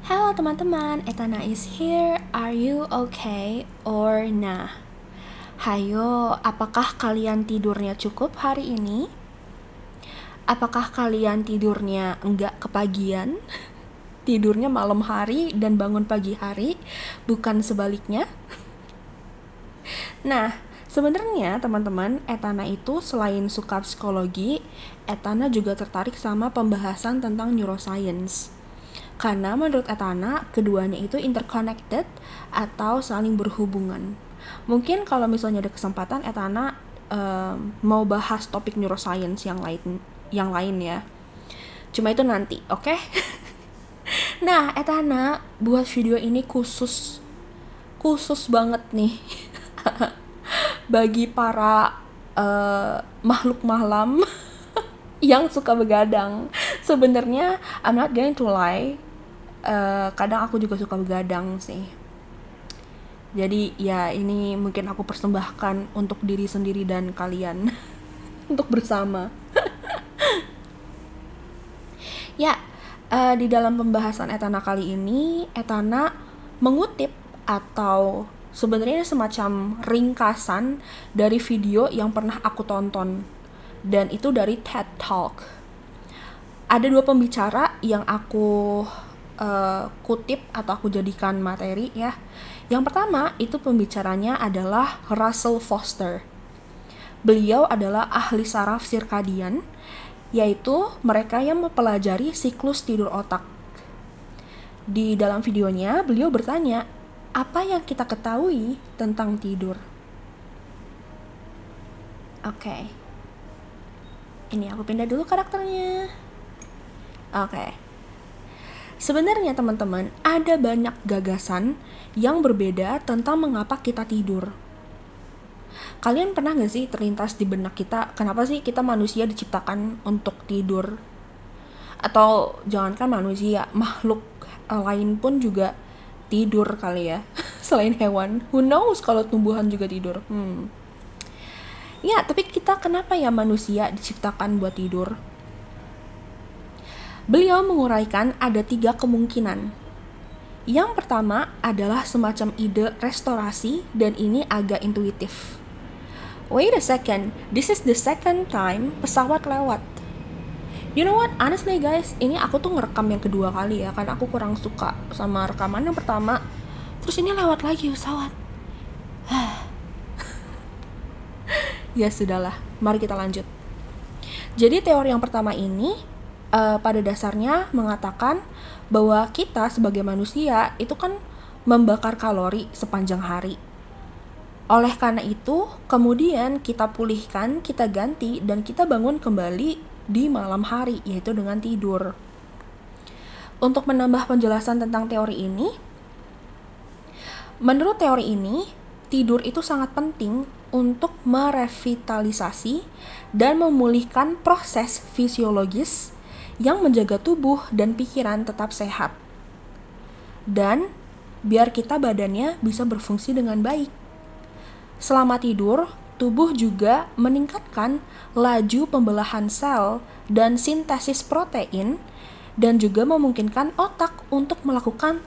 Halo teman-teman, Etana is here. Are you okay or nah? Hayo, apakah kalian tidurnya cukup hari ini? Apakah kalian tidurnya enggak kepagian? Tidurnya malam hari dan bangun pagi hari, bukan sebaliknya? Nah, sebenarnya teman-teman, Etana itu selain suka psikologi, Etana juga tertarik sama pembahasan tentang neuroscience. Karena menurut Etana, keduanya itu interconnected atau saling berhubungan. Mungkin kalau misalnya ada kesempatan, Etana mau bahas topik neuroscience yang lain ya. Cuma itu nanti, oke? Okay? Nah, Etana buat video ini khusus banget nih bagi para makhluk malam yang suka begadang. Sebenarnya I'm not going to lie, kadang aku juga suka begadang sih. Jadi ya ini mungkin aku persembahkan untuk diri sendiri dan kalian untuk bersama. Ya, di dalam pembahasan Etana kali ini, Etana mengutip atau sebenarnya semacam ringkasan dari video yang pernah aku tonton, dan itu dari TED Talk. Ada dua pembicara yang aku kutip atau aku jadikan materi ya. Yang pertama itu pembicaranya adalah Russell Foster. Beliau adalah ahli saraf sirkadian, yaitu mereka yang mempelajari siklus tidur otak. Di dalam videonya beliau bertanya, apa yang kita ketahui tentang tidur? Oke. Ini aku pindah dulu karakternya. Oke. Sebenarnya teman-teman, ada banyak gagasan yang berbeda tentang mengapa kita tidur. Kalian pernah gak sih terlintas di benak kita, kenapa sih kita manusia diciptakan untuk tidur? Atau jangankan manusia, makhluk lain pun juga tidur kali ya, selain hewan. Who knows kalau tumbuhan juga tidur? Ya, tapi kita kenapa ya manusia diciptakan buat tidur? Beliau menguraikan ada 3 kemungkinan. Yang pertama adalah semacam ide restorasi, dan ini agak intuitif. Wait a second, this is the second time pesawat lewat. You know what, honestly guys, ini aku tuh ngerekam yang kedua kali ya, karena aku kurang suka sama rekaman yang pertama. Terus ini lewat lagi pesawat. Ya sudahlah, mari kita lanjut. Jadi teori yang pertama ini pada dasarnya mengatakan bahwa kita sebagai manusia itu kan membakar kalori sepanjang hari. Oleh karena itu, kemudian kita pulihkan, kita ganti, dan kita bangun kembali di malam hari, yaitu dengan tidur. Untuk menambah penjelasan tentang teori ini, menurut teori ini, tidur itu sangat penting untuk merevitalisasi dan memulihkan proses fisiologis yang menjaga tubuh dan pikiran tetap sehat. Dan biar kita badannya bisa berfungsi dengan baik. Selama tidur, tubuh juga meningkatkan laju pembelahan sel dan sintesis protein, dan juga memungkinkan otak untuk melakukan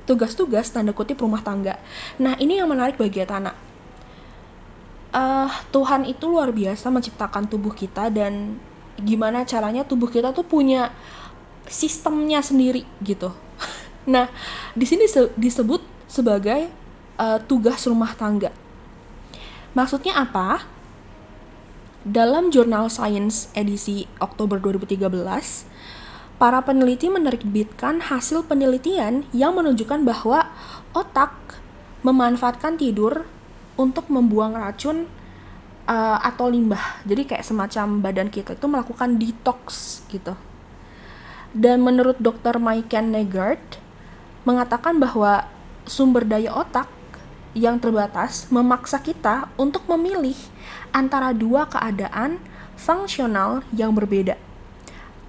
tugas-tugas tanda kutip rumah tangga. Nah, ini yang menarik bagi Etana. Tuhan itu luar biasa menciptakan tubuh kita, dan gimana caranya tubuh kita tuh punya sistemnya sendiri gitu. Nah, di sini disebut sebagai tugas rumah tangga. Maksudnya apa? Dalam jurnal Science edisi Oktober 2013, para peneliti menerbitkan hasil penelitian yang menunjukkan bahwa otak memanfaatkan tidur untuk membuang racun atau limbah. Jadi kayak semacam badan kita itu melakukan detox gitu. Dan menurut Dr. Mike Negard mengatakan bahwa sumber daya otak yang terbatas memaksa kita untuk memilih antara 2 keadaan fungsional yang berbeda.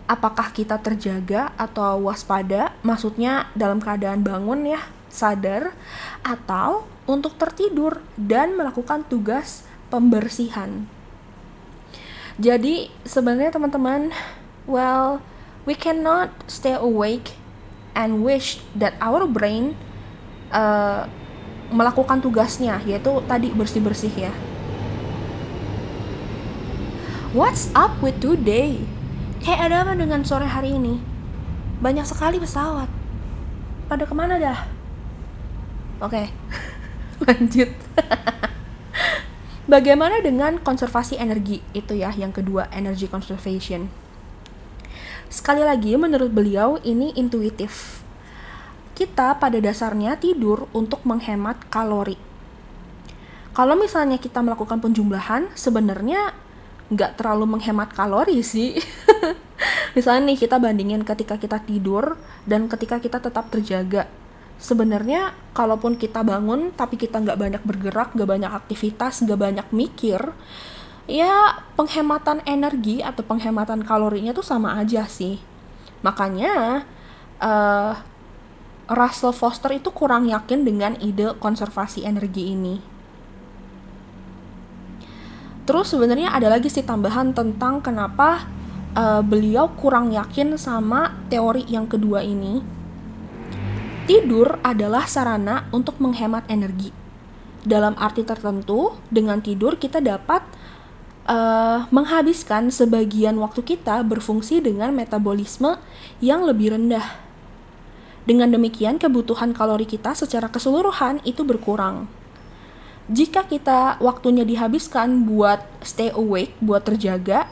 Apakah kita terjaga atau waspada, maksudnya dalam keadaan bangun ya, sadar, atau untuk tertidur dan melakukan tugas pembersihan. Jadi sebenarnya teman-teman, we cannot stay awake and wish that our brain melakukan tugasnya, yaitu tadi bersih-bersih ya. What's up with today? Kayak ada apa dengan sore hari ini? Banyak sekali pesawat. Pada kemana dah? Oke, lanjut. Bagaimana dengan konservasi energi? Itu ya yang kedua, energy conservation. Sekali lagi, menurut beliau ini intuitif. Kita pada dasarnya tidur untuk menghemat kalori. Kalau misalnya kita melakukan penjumlahan, sebenarnya nggak terlalu menghemat kalori sih. Misalnya nih, kita bandingin ketika kita tidur dan ketika kita tetap terjaga. Sebenarnya, kalaupun kita bangun, tapi kita nggak banyak bergerak, nggak banyak aktivitas, nggak banyak mikir, ya penghematan energi atau penghematan kalorinya tuh sama aja sih. Makanya Russell Foster itu kurang yakin dengan ide konservasi energi ini. Terus sebenarnya ada lagi sih tambahan tentang kenapa beliau kurang yakin sama teori yang kedua ini. Tidur adalah sarana untuk menghemat energi. Dalam arti tertentu, dengan tidur kita dapat menghabiskan sebagian waktu kita berfungsi dengan metabolisme yang lebih rendah. Dengan demikian, kebutuhan kalori kita secara keseluruhan itu berkurang. Jika kita waktunya dihabiskan buat stay awake, buat terjaga,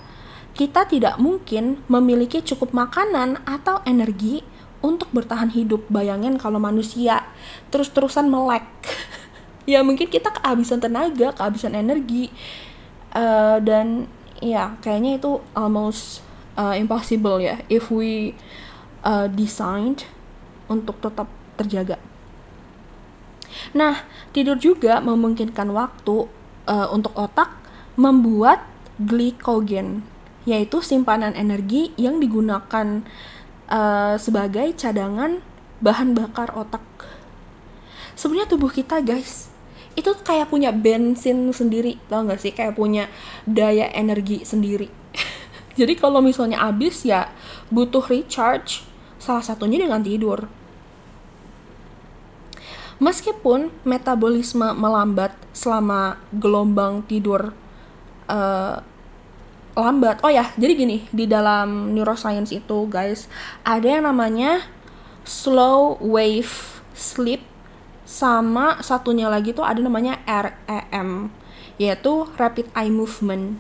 kita tidak mungkin memiliki cukup makanan atau energi untuk bertahan hidup. Bayangin kalau manusia terus-terusan melek. Ya mungkin kita kehabisan tenaga, kehabisan energi. Dan ya kayaknya itu almost impossible ya if we designed untuk tetap terjaga. Nah, tidur juga memungkinkan waktu untuk otak membuat glikogen, yaitu simpanan energi yang digunakan sebagai cadangan bahan bakar otak. Sebenarnya tubuh kita guys, itu kayak punya bensin sendiri, tau gak sih? Kayak punya daya energi sendiri. Jadi kalau misalnya habis ya butuh recharge, salah satunya dengan tidur. Meskipun metabolisme melambat selama gelombang tidur lambat. Oh ya, jadi gini, di dalam neuroscience itu guys, ada yang namanya slow wave sleep, sama satunya lagi tuh ada namanya REM, yaitu rapid eye movement.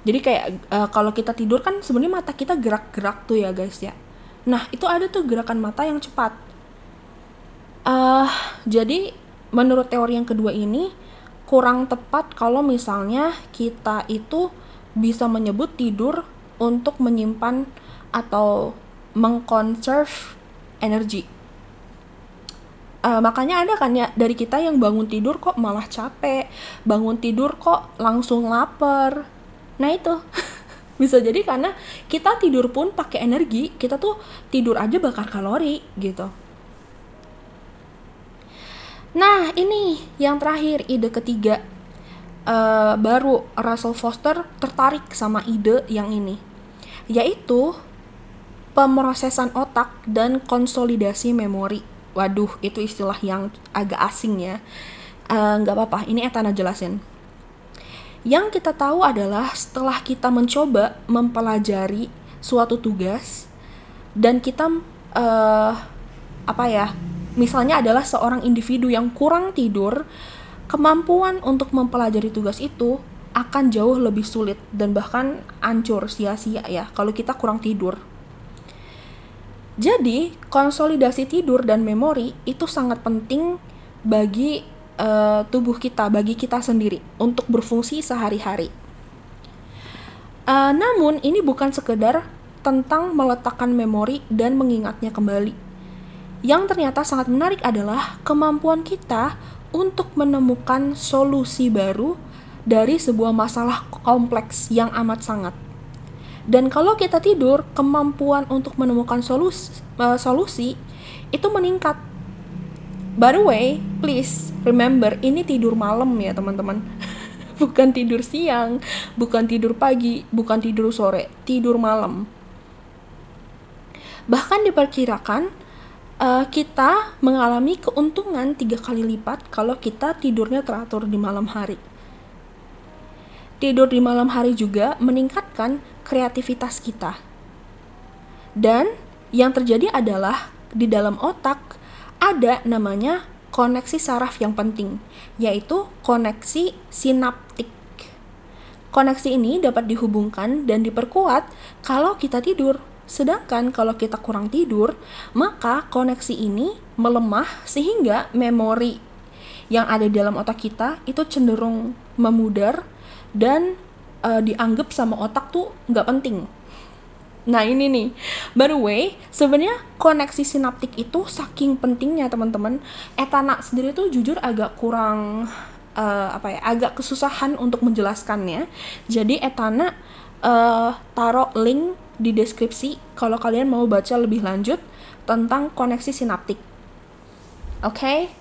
Jadi kayak kalau kita tidur kan sebenarnya mata kita gerak-gerak tuh ya guys ya. Nah itu ada tuh gerakan mata yang cepat. Jadi menurut teori yang kedua ini kurang tepat kalau misalnya kita itu bisa menyebut tidur untuk menyimpan atau mengconserve energi. Makanya ada kan ya dari kita yang bangun tidur kok malah capek, bangun tidur kok langsung lapar. Nah itu bisa jadi karena kita tidur pun pakai energi, kita tuh tidur aja bakar kalori gitu. Nah ini yang terakhir, ide ketiga. Baru Russell Foster tertarik sama ide yang ini, yaitu pemrosesan otak dan konsolidasi memori. Waduh, itu istilah yang agak asing ya. Nggak apa-apa, ini Etana jelasin. Yang kita tahu adalah setelah kita mencoba mempelajari suatu tugas dan kita misalnya adalah seorang individu yang kurang tidur, kemampuan untuk mempelajari tugas itu akan jauh lebih sulit dan bahkan hancur, sia-sia ya kalau kita kurang tidur. Jadi, konsolidasi tidur dan memori itu sangat penting bagi tubuh kita, bagi kita sendiri untuk berfungsi sehari-hari. Namun, ini bukan sekedar tentang meletakkan memori dan mengingatnya kembali. Yang ternyata sangat menarik adalah kemampuan kita untuk menemukan solusi baru dari sebuah masalah kompleks yang amat sangat. Dan kalau kita tidur, kemampuan untuk menemukan solusi itu meningkat. By the way, please remember, ini tidur malam ya teman-teman. Bukan tidur siang, bukan tidur pagi, bukan tidur sore, tidur malam. Bahkan diperkirakan kita mengalami keuntungan 3 kali lipat kalau kita tidurnya teratur di malam hari. Tidur di malam hari juga meningkatkan kreativitas kita. Dan yang terjadi adalah di dalam otak ada namanya koneksi saraf yang penting, yaitu koneksi sinaptik. Koneksi ini dapat dihubungkan dan diperkuat kalau kita tidur. Sedangkan kalau kita kurang tidur, maka koneksi ini melemah sehingga memori yang ada di dalam otak kita itu cenderung memudar dan dianggap sama otak tuh nggak penting. Nah ini nih, by the way, sebenarnya koneksi sinaptik itu saking pentingnya teman-teman. Etana sendiri tuh jujur agak kurang agak kesusahan untuk menjelaskannya. Jadi Etana taruh link di deskripsi kalau kalian mau baca lebih lanjut tentang koneksi sinaptik. Oke?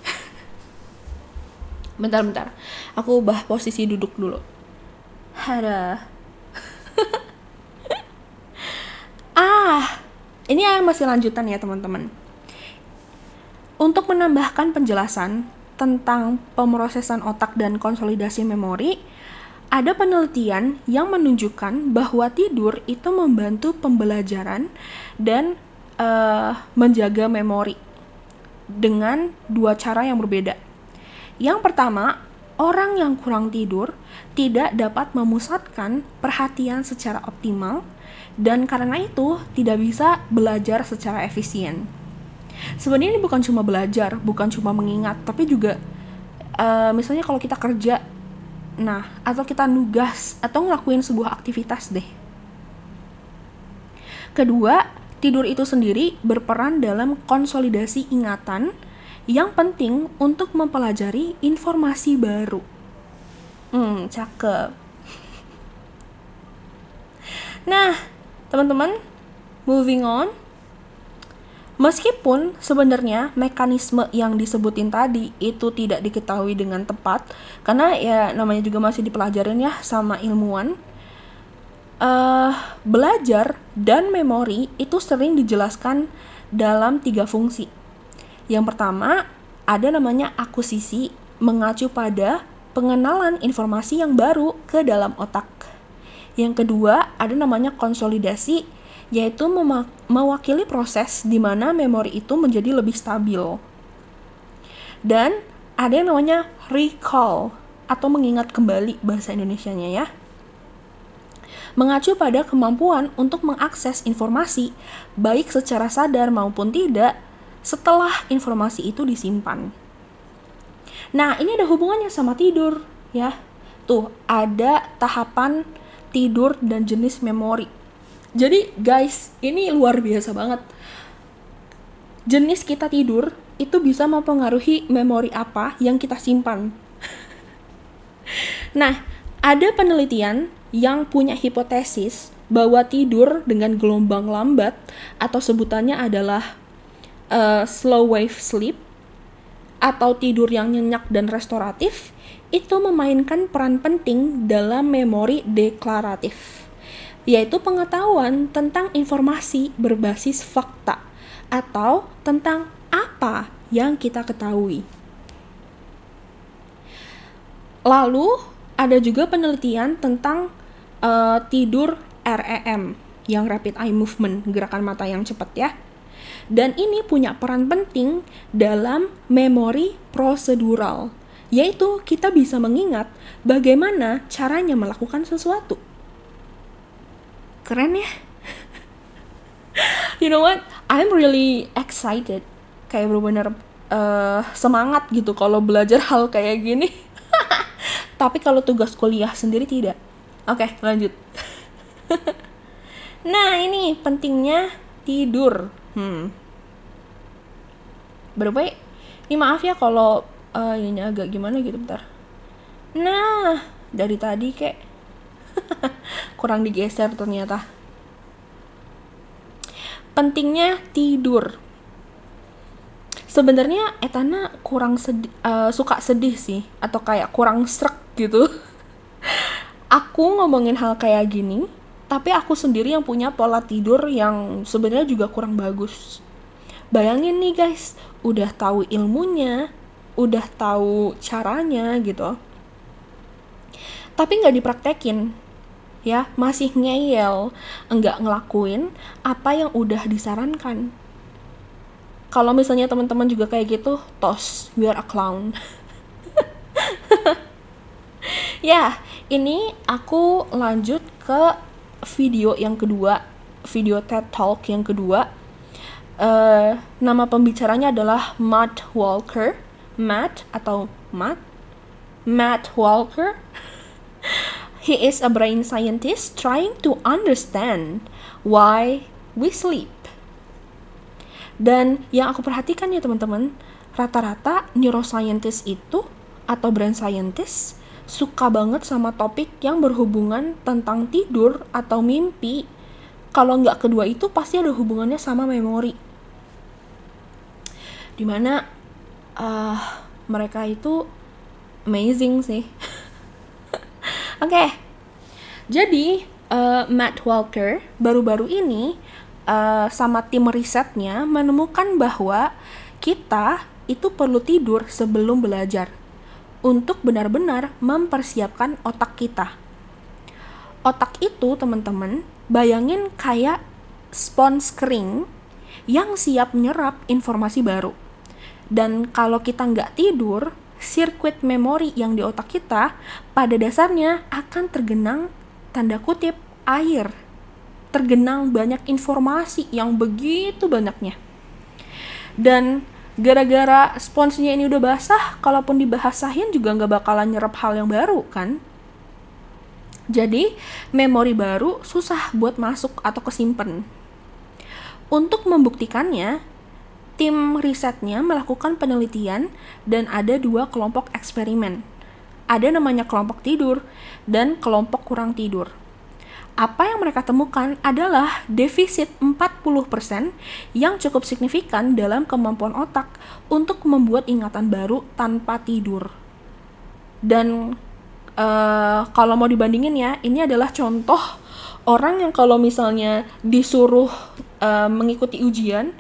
Bentar. Aku ubah posisi duduk dulu. Ini yang masih lanjutan ya teman-teman. Untuk menambahkan penjelasan tentang pemrosesan otak dan konsolidasi memori, ada penelitian yang menunjukkan bahwa tidur itu membantu pembelajaran dan menjaga memori dengan 2 cara yang berbeda. Yang pertama, orang yang kurang tidur tidak dapat memusatkan perhatian secara optimal dan karena itu tidak bisa belajar secara efisien. Sebenarnya ini bukan cuma belajar, bukan cuma mengingat, tapi juga misalnya kalau kita kerja, atau kita nugas atau ngelakuin sebuah aktivitas deh. Kedua, tidur itu sendiri berperan dalam konsolidasi ingatan yang penting untuk mempelajari informasi baru. Cakep. Nah, teman-teman, moving on. Meskipun sebenarnya mekanisme yang disebutin tadi itu tidak diketahui dengan tepat, karena ya namanya juga masih dipelajarin ya sama ilmuwan, belajar dan memori itu sering dijelaskan dalam 3 fungsi. Yang pertama, ada namanya akusisi, mengacu pada pengenalan informasi yang baru ke dalam otak. Yang kedua, ada namanya konsolidasi, yaitu mewakili proses di mana memori itu menjadi lebih stabil. Dan ada yang namanya recall, atau mengingat kembali bahasa Indonesianya ya. Mengacu pada kemampuan untuk mengakses informasi, baik secara sadar maupun tidak, setelah informasi itu disimpan. Nah, ini ada hubungannya sama tidur, ya. Tuh, ada tahapan tidur dan jenis memori. Jadi, guys, ini luar biasa banget. Jenis kita tidur itu bisa mempengaruhi memori apa yang kita simpan. Nah, ada penelitian yang punya hipotesis bahwa tidur dengan gelombang lambat atau sebutannya adalah slow wave sleep atau tidur yang nyenyak dan restoratif itu memainkan peran penting dalam memori deklaratif, yaitu pengetahuan tentang informasi berbasis fakta atau tentang apa yang kita ketahui. Lalu ada juga penelitian tentang tidur REM yang rapid eye movement, gerakan mata yang cepat ya. Dan ini punya peran penting dalam memori prosedural, yaitu kita bisa mengingat bagaimana caranya melakukan sesuatu. Keren ya? You know what? I'm really excited. Kayak bener-bener semangat gitu kalau belajar hal kayak gini. Tapi kalau tugas kuliah sendiri tidak. Oke, lanjut. Nah, ini pentingnya tidur. Berapa? Ini maaf ya kalau ini agak gimana gitu, bentar. Nah, dari tadi kayak kurang digeser ternyata. Pentingnya tidur. Sebenarnya Etana kurang suka sedih sih, atau kayak kurang srek gitu. Aku ngomongin hal kayak gini, tapi aku sendiri yang punya pola tidur yang sebenarnya juga kurang bagus. Bayangin nih guys, udah tahu ilmunya, udah tahu caranya gitu, tapi nggak dipraktekin, ya masih ngeyel, nggak ngelakuin apa yang udah disarankan. Kalau misalnya teman-teman juga kayak gitu, tos, we are a clown. Ya, ini aku lanjut ke video yang kedua, video TED Talk yang kedua. Nama pembicaranya adalah Matt Walker. Matt Walker. He is a brain scientist trying to understand why we sleep. Dan yang aku perhatikan ya teman-teman, rata-rata neuroscientist itu atau brain scientist suka banget sama topik yang berhubungan tentang tidur atau mimpi. Kalau nggak kedua itu pasti ada hubungannya sama memori. Dimana mereka itu amazing sih. Oke. Jadi Matt Walker baru-baru ini sama tim risetnya menemukan bahwa kita itu perlu tidur sebelum belajar untuk benar-benar mempersiapkan otak kita. Otak itu teman-teman, bayangin kayak spons kering yang siap menyerap informasi baru. Dan kalau kita nggak tidur, sirkuit memori yang di otak kita pada dasarnya akan tergenang tanda kutip air. Tergenang banyak informasi yang begitu banyaknya. Dan gara-gara sponsnya ini udah basah, kalaupun dibasahin juga nggak bakalan nyerap hal yang baru kan. Jadi memori baru susah buat masuk atau kesimpan. Untuk membuktikannya, tim risetnya melakukan penelitian dan ada 2 kelompok eksperimen. Ada namanya kelompok tidur dan kelompok kurang tidur. Apa yang mereka temukan adalah defisit 40% yang cukup signifikan dalam kemampuan otak untuk membuat ingatan baru tanpa tidur. Dan kalau mau dibandingin ya, ini adalah contoh orang yang kalau misalnya disuruh mengikuti ujian,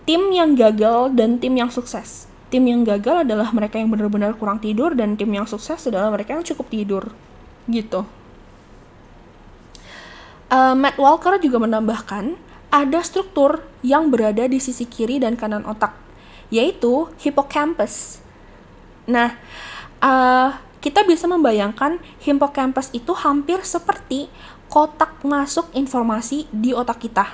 tim yang gagal dan tim yang sukses. Tim yang gagal adalah mereka yang benar-benar kurang tidur, dan tim yang sukses adalah mereka yang cukup tidur. Gitu. Matt Walker juga menambahkan, ada struktur yang berada di sisi kiri dan kanan otak, yaitu hippocampus. Nah, kita bisa membayangkan hippocampus itu hampir seperti kotak masuk informasi di otak kita.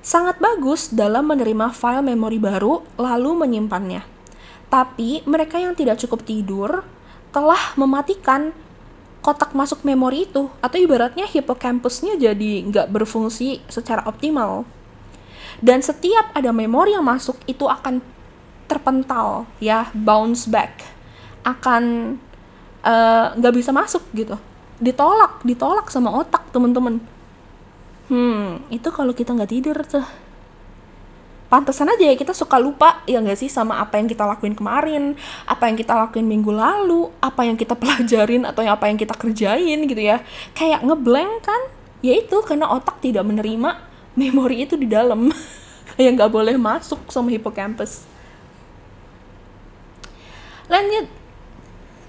Sangat bagus dalam menerima file memori baru lalu menyimpannya. Tapi mereka yang tidak cukup tidur telah mematikan kotak masuk memori itu, atau ibaratnya hippocampusnya jadi nggak berfungsi secara optimal. Dan setiap ada memori yang masuk itu akan terpental, ya, bounce back, akan nggak bisa masuk gitu, ditolak sama otak teman-teman. Itu kalau kita nggak tidur tuh. Pantesan aja ya kita suka lupa, ya nggak sih, sama apa yang kita lakuin kemarin, apa yang kita lakuin minggu lalu, apa yang kita pelajarin atau apa yang kita kerjain gitu ya. Kayak ngeblank kan? Ya itu karena otak tidak menerima memori itu di dalam. Kayak nggak boleh masuk sama hippocampus. Lanjut.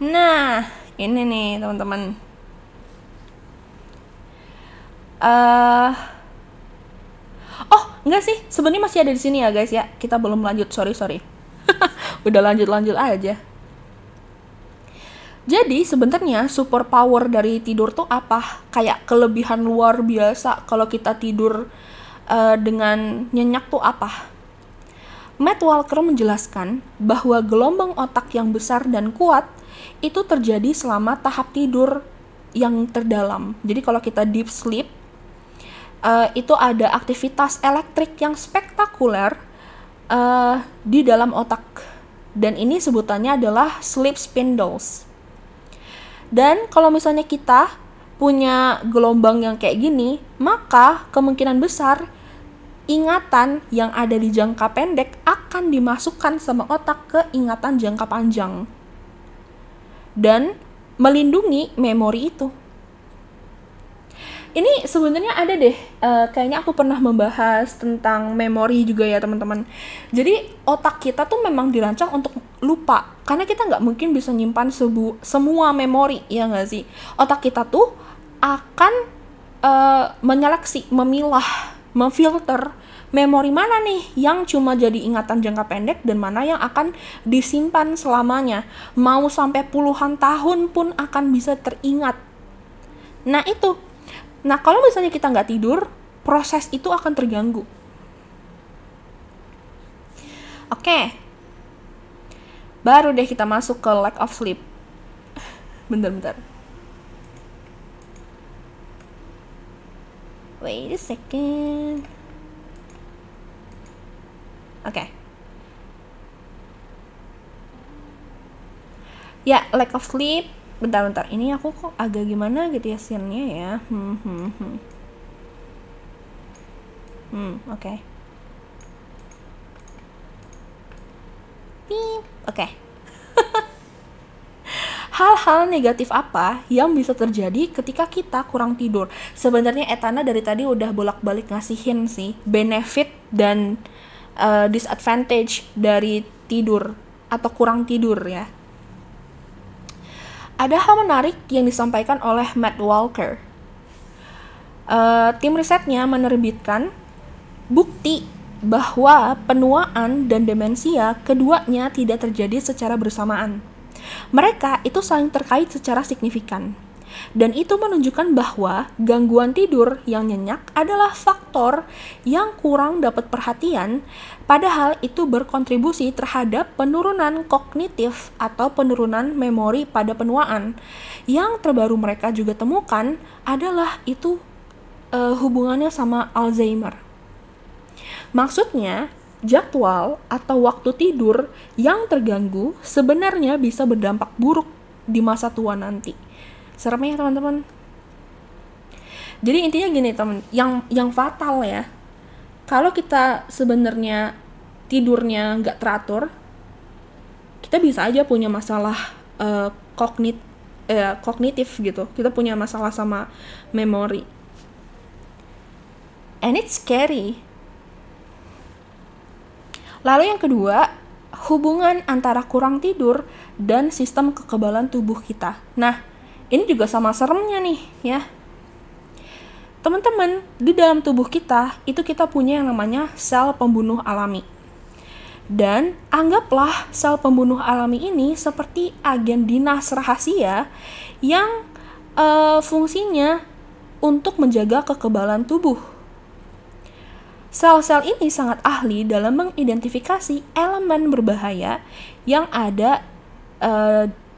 Nah, ini nih teman-teman. Oh, enggak sih, sebenarnya masih ada di sini ya guys ya. Kita belum lanjut, sorry. Udah lanjut aja. Jadi sebenarnya super power dari tidur tuh apa? Kayak kelebihan luar biasa kalau kita tidur dengan nyenyak tuh apa? Matt Walker menjelaskan bahwa gelombang otak yang besar dan kuat itu terjadi selama tahap tidur yang terdalam. Jadi kalau kita deep sleep, itu ada aktivitas elektrik yang spektakuler di dalam otak. Dan ini sebutannya adalah sleep spindles. Dan kalau misalnya kita punya gelombang yang kayak gini, maka kemungkinan besar ingatan yang ada di jangka pendek akan dimasukkan sama otak ke ingatan jangka panjang. Dan melindungi memori itu. Ini sebenarnya ada deh, kayaknya aku pernah membahas tentang memori juga ya teman-teman. Jadi otak kita tuh memang dirancang untuk lupa, karena kita nggak mungkin bisa nyimpan semua memori, ya nggak sih? Otak kita tuh akan menyeleksi, memilah, memfilter memori mana nih yang cuma jadi ingatan jangka pendek dan mana yang akan disimpan selamanya. Mau sampai puluhan tahun pun akan bisa teringat. Nah itu. Nah kalau misalnya kita nggak tidur, proses itu akan terganggu. Oke. Baru deh kita masuk ke lack of sleep. Bentar. Wait a second. Oke. Ya, lack of sleep. Bentar. Ini aku kok agak gimana gitu ya scene-nya ya. Oke. Oke. Hal-hal negatif apa yang bisa terjadi ketika kita kurang tidur? Sebenarnya Etana dari tadi udah bolak-balik ngasihin sih benefit dan disadvantage dari tidur atau kurang tidur ya. Ada hal menarik yang disampaikan oleh Matt Walker. Tim risetnya menerbitkan bukti bahwa penuaan dan demensia keduanya tidak terjadi secara bersamaan. Mereka itu saling terkait secara signifikan. Dan itu menunjukkan bahwa gangguan tidur yang nyenyak adalah faktor yang kurang dapat perhatian, padahal itu berkontribusi terhadap penurunan kognitif atau penurunan memori pada penuaan. Yang terbaru mereka juga temukan adalah itu hubungannya sama Alzheimer. Maksudnya, jadwal atau waktu tidur yang terganggu sebenarnya bisa berdampak buruk di masa tua nanti. Serem ya teman-teman. Jadi intinya gini teman, yang fatal ya, kalau kita sebenarnya tidurnya nggak teratur, kita bisa aja punya masalah kognitif gitu. Kita punya masalah sama memori. And it's scary. Lalu yang kedua, hubungan antara kurang tidur dan sistem kekebalan tubuh kita. Nah, ini juga sama seremnya nih ya. Teman-teman, di dalam tubuh kita, itu kita punya yang namanya sel pembunuh alami. Dan anggaplah sel pembunuh alami ini seperti agen dinas rahasia yang fungsinya untuk menjaga kekebalan tubuh. Sel-sel ini sangat ahli dalam mengidentifikasi elemen berbahaya yang ada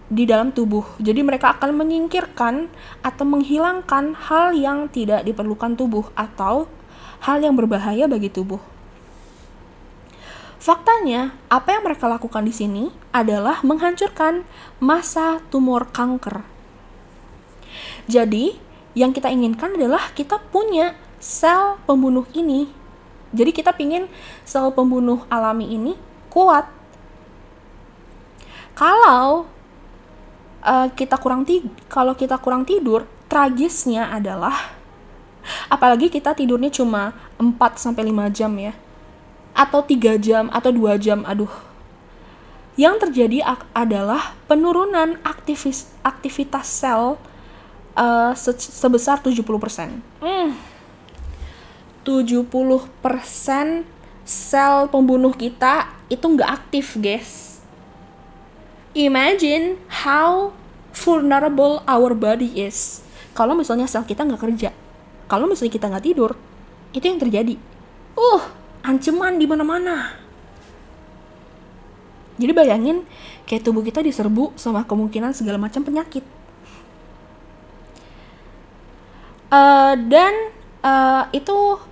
di dalam tubuh. Jadi mereka akan menyingkirkan atau menghilangkan hal yang tidak diperlukan tubuh atau hal yang berbahaya bagi tubuh. Faktanya, apa yang mereka lakukan di sini adalah menghancurkan massa tumor kanker. Jadi, yang kita inginkan adalah kita punya sel pembunuh ini. Jadi kita pingin sel pembunuh alami ini kuat. Kalau kita kurang tidur, tragisnya adalah apalagi kita tidurnya cuma 4-5 jam ya. Atau 3 jam atau 2 jam, aduh. Yang terjadi adalah penurunan aktivitas sel sebesar 70%. 70% sel pembunuh kita itu nggak aktif, guys. Imagine how vulnerable our body is. Kalau misalnya sel kita nggak kerja, kalau misalnya kita nggak tidur, itu yang terjadi. Ancaman di mana-mana. Jadi bayangin, kayak tubuh kita diserbu sama kemungkinan segala macam penyakit.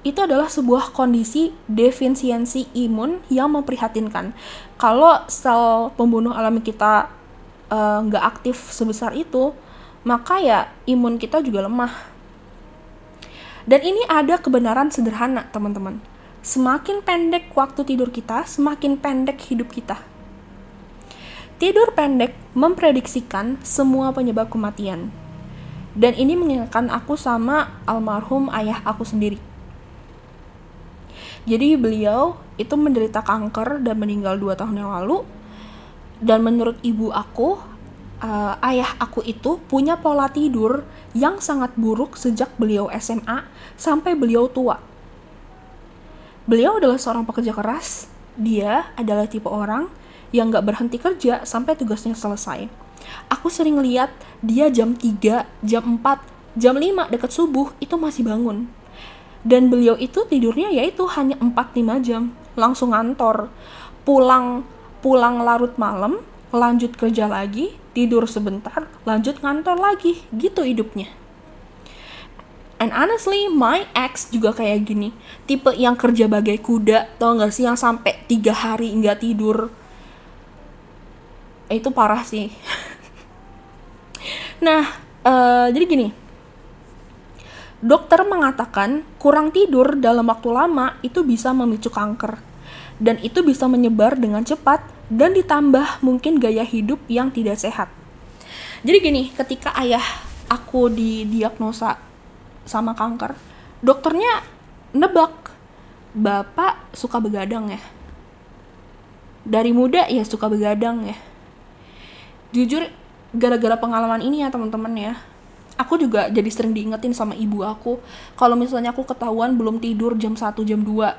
Itu adalah sebuah kondisi defisiensi imun yang memprihatinkan. Kalau sel pembunuh alami kita nggak aktif sebesar itu, maka ya imun kita juga lemah. Dan ini ada kebenaran sederhana, teman-teman. Semakin pendek waktu tidur kita, semakin pendek hidup kita. Tidur pendek memprediksikan semua penyebab kematian. Dan ini mengingatkan aku sama almarhum ayah aku sendiri. Jadi beliau itu menderita kanker dan meninggal 2 tahun yang lalu. Dan menurut ibu aku, ayah aku itu punya pola tidur yang sangat buruk sejak beliau SMA sampai beliau tua. Beliau adalah seorang pekerja keras. Dia adalah tipe orang yang gak berhenti kerja sampai tugasnya selesai. Aku sering lihat dia jam 3, jam 4, jam 5 dekat subuh itu masih bangun. Dan beliau itu tidurnya yaitu hanya 4-5 jam, langsung ngantor. Pulang larut malam, lanjut kerja lagi, tidur sebentar, lanjut ngantor lagi. Gitu hidupnya. And honestly, my ex juga kayak gini. Tipe yang kerja bagai kuda, tau gak sih, yang sampai 3 hari nggak tidur. Itu parah sih. Nah, jadi gini. Dokter mengatakan kurang tidur dalam waktu lama itu bisa memicu kanker. Dan itu bisa menyebar dengan cepat dan ditambah mungkin gaya hidup yang tidak sehat. Jadi gini, ketika ayah aku didiagnosa sama kanker, dokternya nebak, bapak suka begadang ya. Dari muda ya suka begadang ya. Jujur, gara-gara pengalaman ini ya teman-teman ya, aku juga jadi sering diingetin sama ibu aku, kalau misalnya aku ketahuan belum tidur jam 1, jam 2,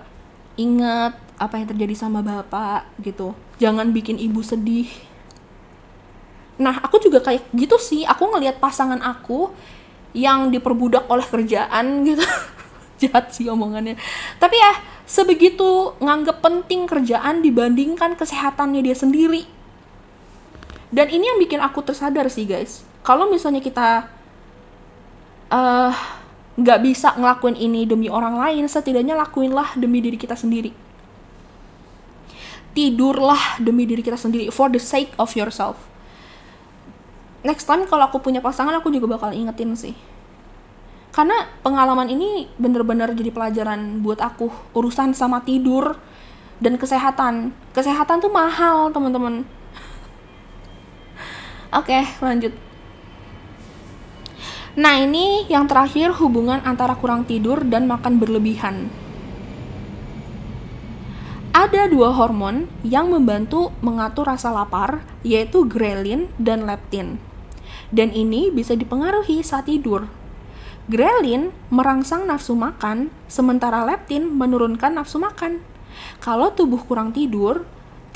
ingat apa yang terjadi sama bapak gitu. Jangan bikin ibu sedih. Nah, aku juga kayak gitu sih, aku ngelihat pasangan aku yang diperbudak oleh kerjaan gitu. Jahat sih omongannya. Tapi ya, sebegitu nganggep penting kerjaan dibandingkan kesehatannya dia sendiri. Dan ini yang bikin aku tersadar sih guys, kalau misalnya kita nggak bisa ngelakuin ini demi orang lain, setidaknya lakuinlah demi diri kita sendiri. Tidurlah demi diri kita sendiri, for the sake of yourself. Next time kalau aku punya pasangan, aku juga bakal ingetin sih. Karena pengalaman ini bener-bener jadi pelajaran buat aku, urusan sama tidur dan kesehatan. Kesehatan tuh mahal teman-teman. Oke, lanjut. Nah, ini yang terakhir, hubungan antara kurang tidur dan makan berlebihan. Ada 2 hormon yang membantu mengatur rasa lapar, yaitu ghrelin dan leptin. Dan ini bisa dipengaruhi saat tidur. Ghrelin merangsang nafsu makan, sementara leptin menurunkan nafsu makan. Kalau tubuh kurang tidur,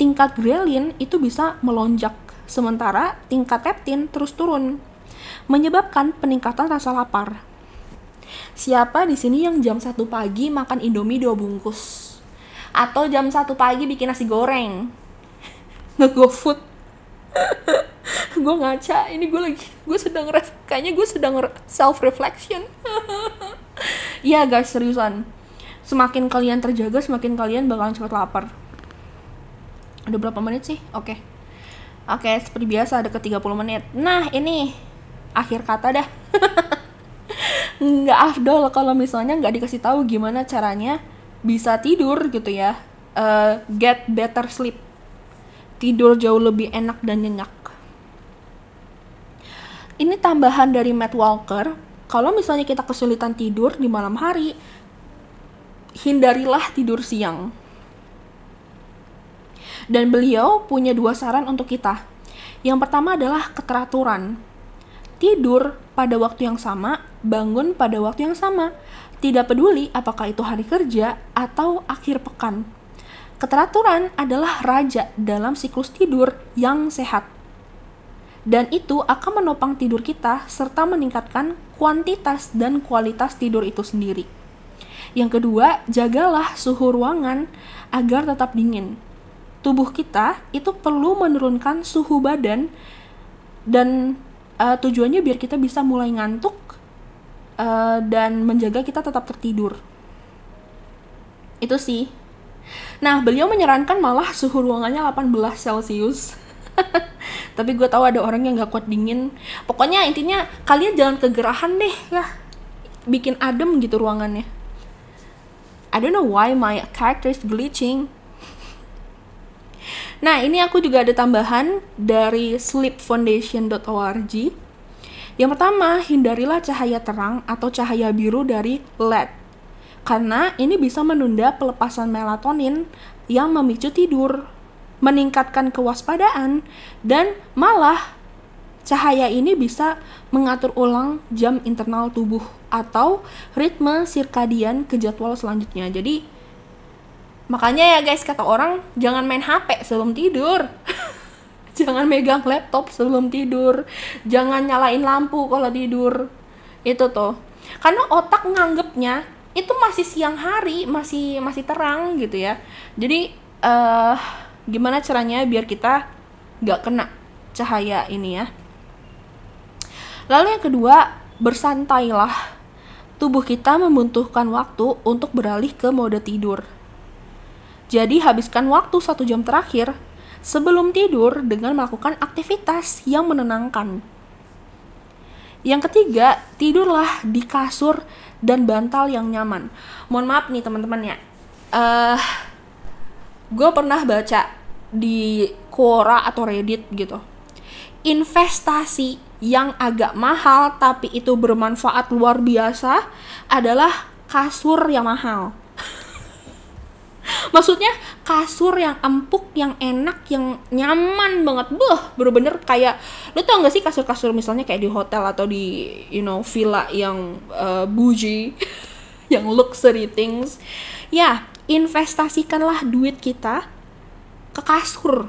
tingkat ghrelin itu bisa melonjak, sementara tingkat leptin terus turun, menyebabkan peningkatan rasa lapar. Siapa di sini yang jam 1 pagi makan Indomie 2 bungkus? Atau jam 1 pagi bikin nasi goreng? Nge-GoFood. Gue ngaca, ini kayaknya gue sedang self-reflection. Iya guys, seriusan. Semakin kalian terjaga, semakin kalian bakalan cepat lapar. Udah berapa menit sih? Oke, seperti biasa ada ke 30 menit. Nah, ini akhir kata dah. Nggak afdol kalau misalnya nggak dikasih tahu gimana caranya bisa tidur gitu ya. Get better sleep. Tidur jauh lebih enak dan nyenyak. Ini tambahan dari Matt Walker. Kalau misalnya kita kesulitan tidur di malam hari, hindarilah tidur siang. Dan beliau punya 2 saran untuk kita. Yang pertama adalah keteraturan. Tidur pada waktu yang sama, bangun pada waktu yang sama. Tidak peduli apakah itu hari kerja atau akhir pekan. Keteraturan adalah raja dalam siklus tidur yang sehat. Dan itu akan menopang tidur kita serta meningkatkan kuantitas dan kualitas tidur itu sendiri. Yang kedua, jagalah suhu ruangan agar tetap dingin. Tubuh kita itu perlu menurunkan suhu badan dan tujuannya biar kita bisa mulai ngantuk dan menjaga kita tetap tertidur. Itu sih. Nah, beliau menyarankan malah suhu ruangannya 18 Celcius. Tapi gue tahu ada orang yang gak kuat dingin. Pokoknya intinya kalian jangan kegerahan deh ya, bikin adem gitu ruangannya. I don't know why my character is glitching. Nah, ini aku juga ada tambahan dari sleepfoundation.org. Yang pertama, hindarilah cahaya terang atau cahaya biru dari LED. Karena ini bisa menunda pelepasan melatonin yang memicu tidur, meningkatkan kewaspadaan, dan malah cahaya ini bisa mengatur ulang jam internal tubuh atau ritme sirkadian ke jadwal selanjutnya. Jadi makanya ya guys, kata orang jangan main HP sebelum tidur. Jangan megang laptop sebelum tidur. Jangan nyalain lampu kalau tidur. Itu tuh. Karena otak nganggepnya itu masih siang hari, masih terang gitu ya. Jadi gimana caranya biar kita nggak kena cahaya ini ya. Lalu yang kedua, bersantailah. Tubuh kita membutuhkan waktu untuk beralih ke mode tidur. Jadi habiskan waktu 1 jam terakhir sebelum tidur dengan melakukan aktivitas yang menenangkan. Yang ketiga, tidurlah di kasur dan bantal yang nyaman. Mohon maaf nih teman-teman ya. Gue pernah baca di Quora atau Reddit gitu. Investasi yang agak mahal tapi itu bermanfaat luar biasa adalah kasur yang mahal. Maksudnya kasur yang empuk, yang enak, yang nyaman banget. Bener-bener kayak, lu tau gak sih kasur-kasur misalnya kayak di hotel atau di villa yang bougie, yang luxury things. Ya, investasikanlah duit kita ke kasur.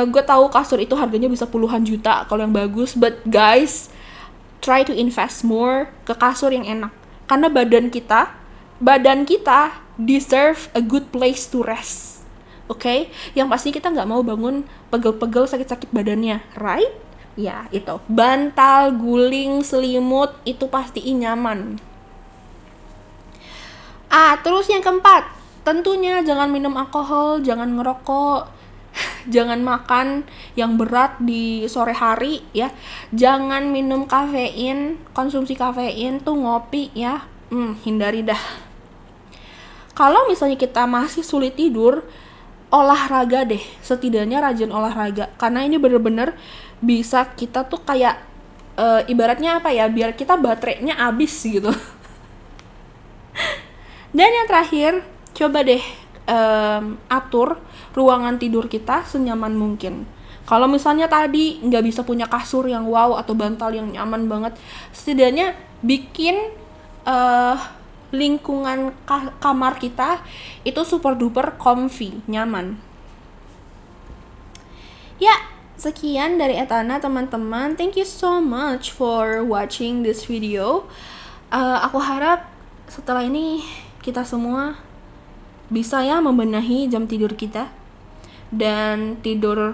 Gue tahu kasur itu harganya bisa puluhan juta kalau yang bagus, but guys, try to invest more ke kasur yang enak. Karena badan kita deserve a good place to rest. Oke? Yang pasti kita nggak mau bangun pegel-pegel sakit-sakit badannya, right? Ya, itu. Bantal, guling, selimut, itu pasti nyaman. Terus yang keempat, tentunya jangan minum alkohol, jangan ngerokok, jangan makan yang berat di sore hari ya. Jangan minum kafein, konsumsi kafein tuh ngopi ya. Hindari dah. Kalau misalnya kita masih sulit tidur, olahraga deh. Setidaknya rajin olahraga. Karena ini bener-bener bisa kita tuh kayak ibaratnya apa ya, biar kita baterainya habis gitu. Dan yang terakhir, coba deh atur ruangan tidur kita senyaman mungkin. Kalau misalnya tadi nggak bisa punya kasur yang wow atau bantal yang nyaman banget, setidaknya bikin lingkungan kamar kita itu super duper comfy, nyaman. Ya, sekian dari Etana teman-teman. Thank you so much for watching this video. Aku harap setelah ini kita semua bisa ya membenahi jam tidur kita dan tidur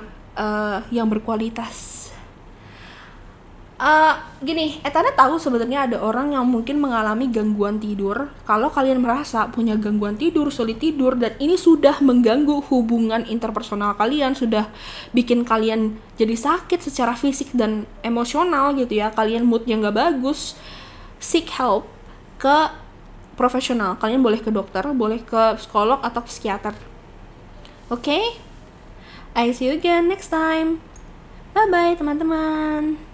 yang berkualitas. Gini, Etana tahu sebenarnya ada orang yang mungkin mengalami gangguan tidur. Kalau kalian merasa punya gangguan tidur, sulit tidur, dan ini sudah mengganggu hubungan interpersonal kalian, sudah bikin kalian jadi sakit secara fisik dan emosional gitu ya, kalian moodnya nggak bagus, seek help ke profesional. Kalian boleh ke dokter, boleh ke psikolog atau psikiater. Okay? I see you again next time. Bye-bye teman-teman.